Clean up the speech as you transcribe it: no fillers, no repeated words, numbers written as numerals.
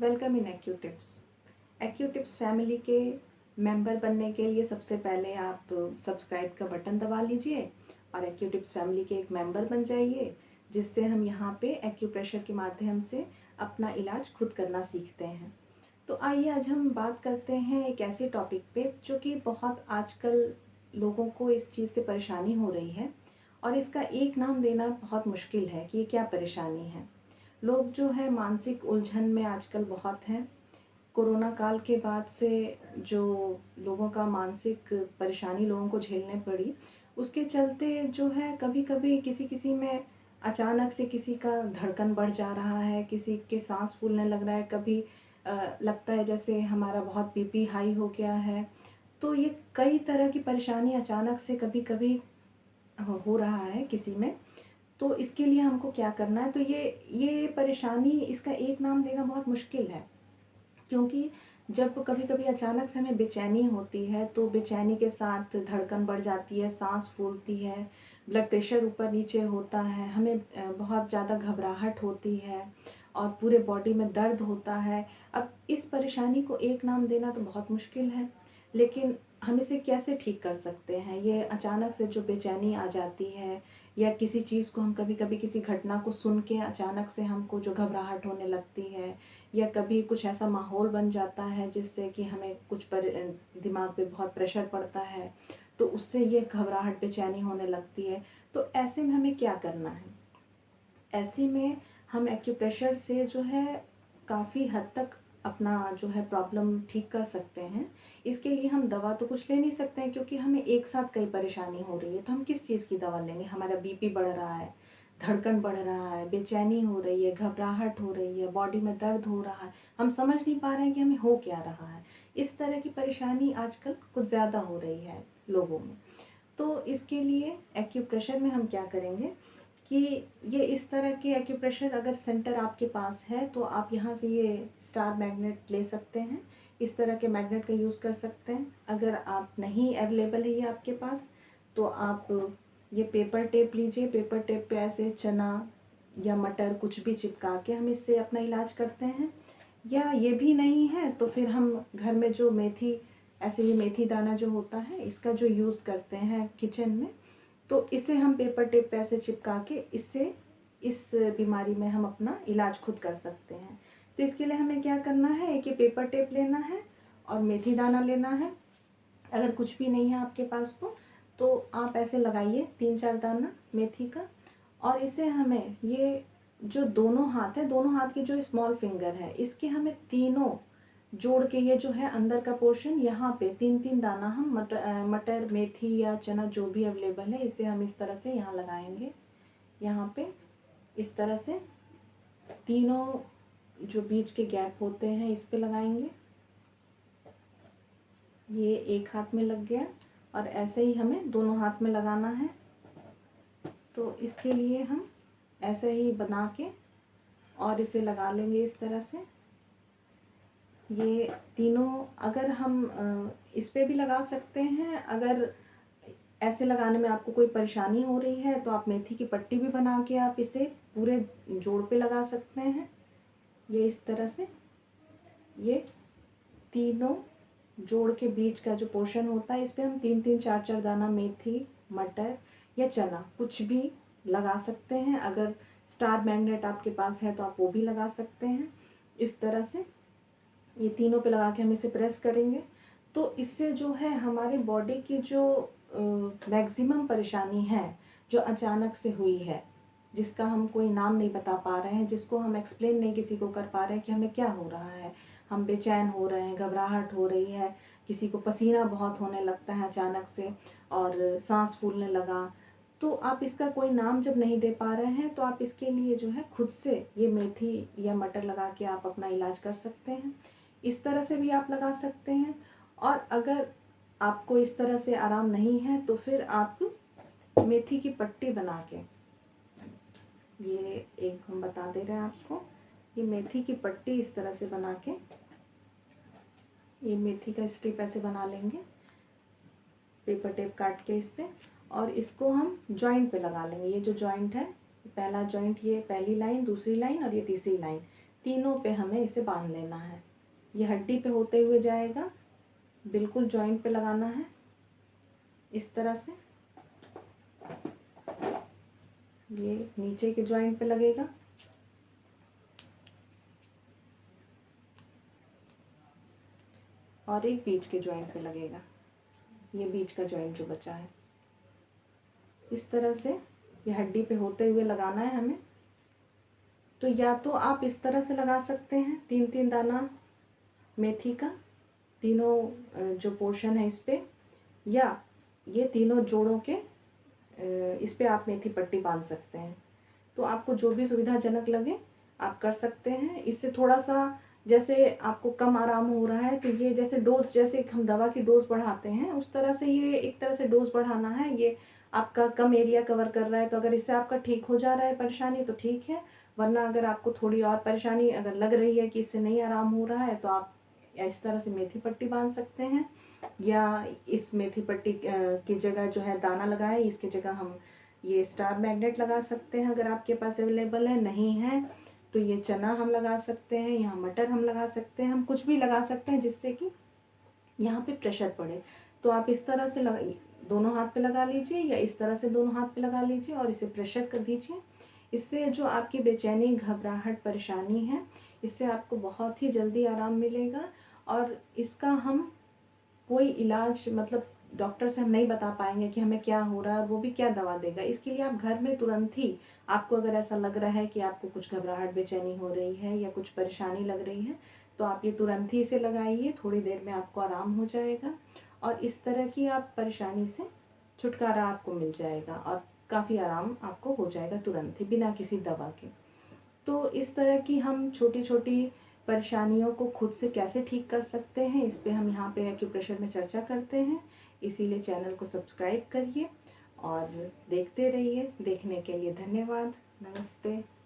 Welcome in AQ tips family के member बनने के लिए सबसे पहले आप सब्सक्राइब का बटन दबा लीजिए और एक्यू टिप्स फैमिली के एक मेंबर बन जाइए, जिससे हम यहाँ पे एक्यूप्रेशर के माध्यम से अपना इलाज खुद करना सीखते हैं। तो आइए आज हम बात करते हैं एक ऐसे टॉपिक पे जो कि बहुत आजकल लोगों को इस चीज़ से परेशानी हो रही है और इसका एक नाम देना बहुत मुश्किल है कि ये क्या परेशानी है। लोग जो है मानसिक उलझन में आजकल बहुत हैं। कोरोना काल के बाद से जो लोगों का मानसिक परेशानी लोगों को झेलने पड़ी, उसके चलते जो है कभी कभी किसी किसी में अचानक से किसी का धड़कन बढ़ जा रहा है, किसी के सांस फूलने लग रहा है, कभी लगता है जैसे हमारा बहुत बीपी हाई हो गया है। तो ये कई तरह की परेशानी अचानक से कभी कभी हो रहा है किसी में। तो इसके लिए हमको क्या करना है, तो ये परेशानी, इसका एक नाम देना बहुत मुश्किल है, क्योंकि जब कभी कभी अचानक से हमें बेचैनी होती है तो बेचैनी के साथ धड़कन बढ़ जाती है, सांस फूलती है, ब्लड प्रेशर ऊपर नीचे होता है, हमें बहुत ज़्यादा घबराहट होती है और पूरे बॉडी में दर्द होता है। अब इस परेशानी को एक नाम देना तो बहुत मुश्किल है, लेकिन हम इसे कैसे ठीक कर सकते हैं। ये अचानक से जो बेचैनी आ जाती है या किसी चीज़ को हम कभी कभी किसी घटना को सुन के अचानक से हमको जो घबराहट होने लगती है, या कभी कुछ ऐसा माहौल बन जाता है जिससे कि हमें दिमाग पे बहुत प्रेशर पड़ता है, तो उससे ये घबराहट बेचैनी होने लगती है। तो ऐसे में हमें क्या करना है? ऐसे में हम एक्यूप्रेशर से जो है काफ़ी हद तक अपना जो है प्रॉब्लम ठीक कर सकते हैं। इसके लिए हम दवा तो कुछ ले नहीं सकते हैं, क्योंकि हमें एक साथ कई परेशानी हो रही है, तो हम किस चीज़ की दवा लेंगे। हमारा बीपी बढ़ रहा है, धड़कन बढ़ रहा है, बेचैनी हो रही है, घबराहट हो रही है, बॉडी में दर्द हो रहा है, हम समझ नहीं पा रहे हैं कि हमें हो क्या रहा है। इस तरह की परेशानी आजकल कुछ ज़्यादा हो रही है लोगों में। तो इसके लिए एक्यूप्रेशर में हम क्या करेंगे कि ये इस तरह के एक्यूप्रेशर अगर सेंटर आपके पास है तो आप यहाँ से ये स्टार मैग्नेट ले सकते हैं। इस तरह के मैग्नेट का यूज़ कर सकते हैं। अगर आप नहीं अवेलेबल है ये आपके पास, तो आप ये पेपर टेप लीजिए। पेपर टेप पे ऐसे चना या मटर कुछ भी चिपका के हम इससे अपना इलाज करते हैं। या ये भी नहीं है तो फिर हम घर में जो मेथी, ऐसे ये मेथी दाना जो होता है, इसका जो यूज़ करते हैं किचन में, तो इसे हम पेपर टेप पे ऐसे चिपका के इससे इस बीमारी में हम अपना इलाज खुद कर सकते हैं। तो इसके लिए हमें क्या करना है, एक ये पेपर टेप लेना है और मेथी दाना लेना है। अगर कुछ भी नहीं है आपके पास तो आप ऐसे लगाइए 3-4 दाना मेथी का, और इसे हमें ये जो दोनों हाथ है, दोनों हाथ की जो स्मॉल फिंगर है, इसके हमें तीनों जोड़ के, ये जो है अंदर का पोर्शन, यहाँ पे 3-3 दाना हम मटर मेथी या चना जो भी अवेलेबल है, इसे हम इस तरह से यहाँ लगाएंगे। यहाँ पे इस तरह से तीनों जो बीच के गैप होते हैं इस पे लगाएंगे। ये एक हाथ में लग गया और ऐसे ही हमें दोनों हाथ में लगाना है। तो इसके लिए हम ऐसे ही बना के और इसे लगा लेंगे इस तरह से। ये तीनों अगर हम इस पे भी लगा सकते हैं। अगर ऐसे लगाने में आपको कोई परेशानी हो रही है तो आप मेथी की पट्टी भी बना के आप इसे पूरे जोड़ पे लगा सकते हैं। ये इस तरह से ये तीनों जोड़ के बीच का जो पोर्शन होता है, इस पे हम 3-3 4-4 दाना मेथी, मटर या चना कुछ भी लगा सकते हैं। अगर स्टार मैग्नेट आपके पास है तो आप वो भी लगा सकते हैं। इस तरह से ये तीनों पे लगा के हम इसे प्रेस करेंगे। तो इससे जो है हमारे बॉडी की जो मैक्सिमम परेशानी है, जो अचानक से हुई है, जिसका हम कोई नाम नहीं बता पा रहे हैं, जिसको हम एक्सप्लेन नहीं किसी को कर पा रहे हैं कि हमें क्या हो रहा है, हम बेचैन हो रहे हैं, घबराहट हो रही है, किसी को पसीना बहुत होने लगता है अचानक से और सांस फूलने लगा, तो आप इसका कोई नाम जब नहीं दे पा रहे हैं तो आप इसके लिए जो है खुद से ये मेथी या मटर लगा के आप अपना इलाज कर सकते हैं। इस तरह से भी आप लगा सकते हैं। और अगर आपको इस तरह से आराम नहीं है तो फिर आप मेथी की पट्टी बना के, ये एक हम बता दे रहे हैं आपको, ये मेथी की पट्टी इस तरह से बना के, ये मेथी का स्ट्रिप ऐसे बना लेंगे पेपर टेप काट के इस पे, और इसको हम जॉइंट पे लगा लेंगे। ये जो जॉइंट है, पहला जॉइंट, ये पहली लाइन, दूसरी लाइन और ये तीसरी लाइन, तीनों पे हमें इसे बांध लेना है। ये हड्डी पे होते हुए जाएगा, बिल्कुल जॉइंट पे लगाना है इस तरह से। ये नीचे के जॉइंट पे लगेगा और एक बीच के जॉइंट पे लगेगा, ये बीच का जॉइंट जो बचा है। इस तरह से ये हड्डी पे होते हुए लगाना है हमें। तो या तो आप इस तरह से लगा सकते हैं 3-3 दाना मेथी का, तीनों जो पोर्शन है इस पे, या ये तीनों जोड़ों के इस पे आप मेथी पट्टी बांध सकते हैं। तो आपको जो भी सुविधाजनक लगे आप कर सकते हैं। इससे थोड़ा सा जैसे आपको कम आराम हो रहा है तो ये जैसे डोज, जैसे हम दवा की डोज बढ़ाते हैं उस तरह से ये एक तरह से डोज बढ़ाना है। ये आपका कम एरिया कवर कर रहा है, तो अगर इससे आपका ठीक हो जा रहा है परेशानी तो ठीक है, वरना अगर आपको थोड़ी और परेशानी अगर लग रही है कि इससे नहीं आराम हो रहा है तो आप इस तरह से मेथी पट्टी बांध सकते हैं। या इस मेथी पट्टी की जगह जो है दाना लगाए, इसकी जगह हम ये स्टार मैग्नेट लगा सकते हैं अगर आपके पास अवेलेबल है। नहीं है तो ये चना हम लगा सकते हैं, यहाँ मटर हम लगा सकते हैं, हम कुछ भी लगा सकते हैं जिससे कि यहाँ पे प्रेशर पड़े। तो आप इस तरह से दोनों हाथ पे लगा लीजिए या इस तरह से दोनों हाथ पे लगा लीजिए और इसे प्रेशर कर दीजिए। इससे जो आपकी बेचैनी, घबराहट, परेशानी है, इससे आपको बहुत ही जल्दी आराम मिलेगा। और इसका हम कोई इलाज मतलब डॉक्टर से हम नहीं बता पाएंगे कि हमें क्या हो रहा है और वो भी क्या दवा देगा। इसके लिए आप घर में तुरंत ही, आपको अगर ऐसा लग रहा है कि आपको कुछ घबराहट, बेचैनी हो रही है या कुछ परेशानी लग रही है, तो आप ये तुरंत ही इसे लगाइए, थोड़ी देर में आपको आराम हो जाएगा और इस तरह की आप परेशानी से छुटकारा आपको मिल जाएगा और काफ़ी आराम आपको हो जाएगा तुरंत ही, बिना किसी दवा के। तो इस तरह की हम छोटी छोटी परेशानियों को खुद से कैसे ठीक कर सकते हैं, इस पे हम यहाँ पे एक्यूप्रेशर में चर्चा करते हैं। इसीलिए चैनल को सब्सक्राइब करिए और देखते रहिए। देखने के लिए धन्यवाद। नमस्ते।